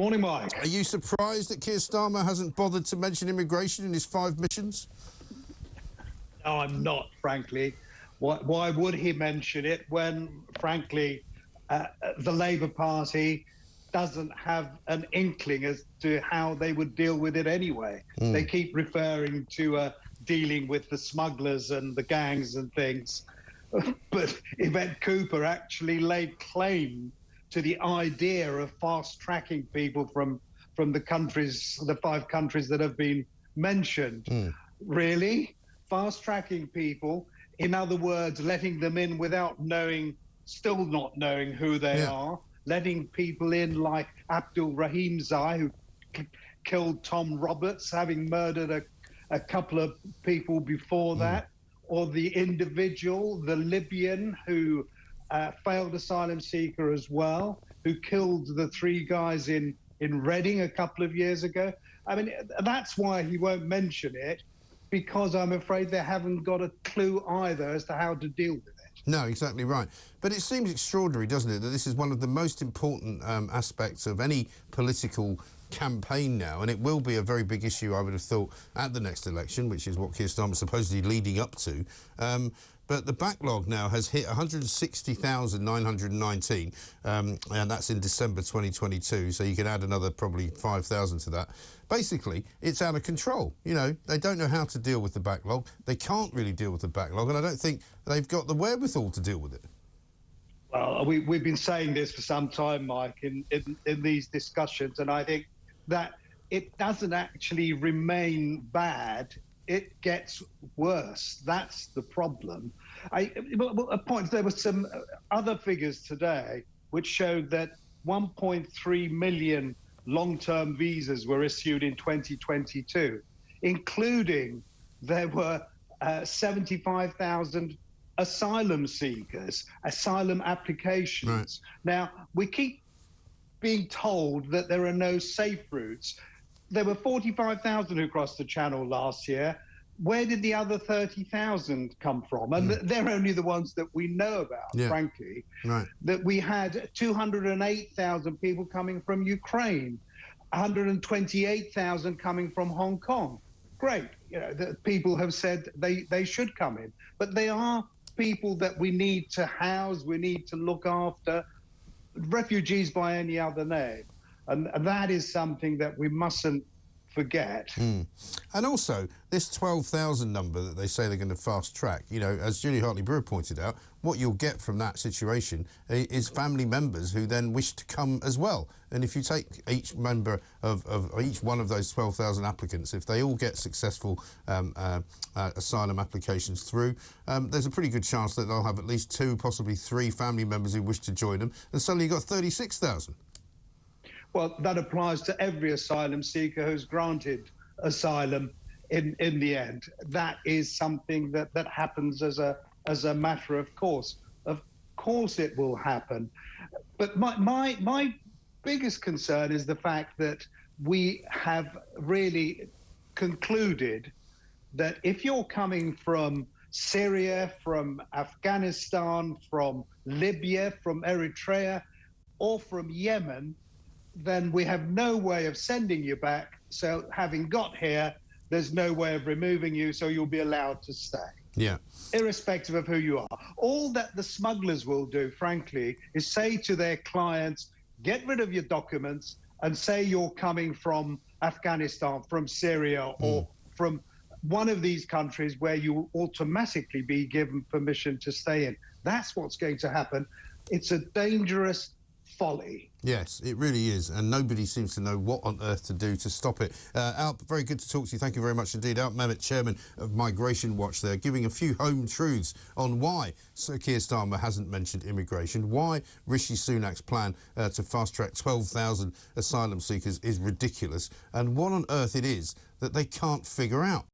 Morning, Mike. Are you surprised that Keir Starmer hasn't bothered to mention immigration in his 5 missions? No, I'm not, frankly. Why would he mention it when, frankly, the Labour Party doesn't have an inkling as to how they would deal with it anyway? They keep referring to dealing with the smugglers and the gangs and things. But Yvette Cooper actually laid claim to the idea of fast-tracking people from the countries, the 5 countries that have been mentioned. Really? Fast-tracking people, in other words, letting them in without knowing, still not knowing who they are, letting people in like Abdul Rahim Zai, who killed Tom Roberts, having murdered a couple of people before that, or the individual, the Libyan, who failed asylum seeker as well, who killed the 3 guys in Reading a couple of years ago. I mean, that's why he won't mention it, because I'm afraid they haven't got a clue either as to how to deal with it. No, exactly right. But it seems extraordinary, doesn't it, that this is one of the most important aspects of any political campaign now, and it will be a very big issue, I would have thought, at the next election, which is what Keir Starmer is supposedly leading up to. But the backlog now has hit 160,919, and that's in December 2022, so you can add another probably 5,000 to that. Basically, it's out of control. You know, they don't know how to deal with the backlog. They can't really deal with the backlog, and I don't think they've got the wherewithal to deal with it. Well, we've been saying this for some time, Mike, in these discussions, and I think that it doesn't actually remain bad. It gets worse. That's the problem. There were some other figures today which showed that 1.3 million long-term visas were issued in 2022, including there were 75,000 asylum seekers, asylum applications. Right. Now, we keep being told that there are no safe routes. There were 45,000 who crossed the Channel last year. Where did the other 30,000 come from? And they're only the ones that we know about, frankly. Right. That we had 208,000 people coming from Ukraine, 128,000 coming from Hong Kong. Great. You know, the people have said they should come in. But they are people that we need to house, we need to look after, refugees by any other name. And that is something that we mustn't forget. And also, this 12,000 number that they say they're going to fast track, you know, as Julie Hartley-Brewer pointed out, what you'll get from that situation is family members who then wish to come as well. And if you take each member of each one of those 12,000 applicants, if they all get successful asylum applications through, there's a pretty good chance that they'll have at least 2, possibly 3 family members who wish to join them, and suddenly you've got 36,000. Well, that applies to every asylum seeker who's granted asylum in the end. That is something that happens as a matter of course. Of course it will happen. But my biggest concern is the fact that we have really concluded that if you're coming from Syria, from Afghanistan, from Libya, from Eritrea, or from Yemen, then we have no way of sending you back. So having got here, there's no way of removing you, so you'll be allowed to stay. Yeah. Irrespective of who you are. All that the smugglers will do, frankly, is say to their clients, get rid of your documents and say you're coming from Afghanistan, from Syria, or from one of these countries where you will automatically be given permission to stay in. That's what's going to happen. It's a dangerous folly. Yes, it really is, and nobody seems to know what on earth to do to stop it. Alp, very good to talk to you. Thank you very much indeed. Alp Mehmet, chairman of Migration Watch there, giving a few home truths on why Sir Keir Starmer hasn't mentioned immigration, why Rishi Sunak's plan to fast-track 12,000 asylum seekers is ridiculous, and what on earth it is that they can't figure out.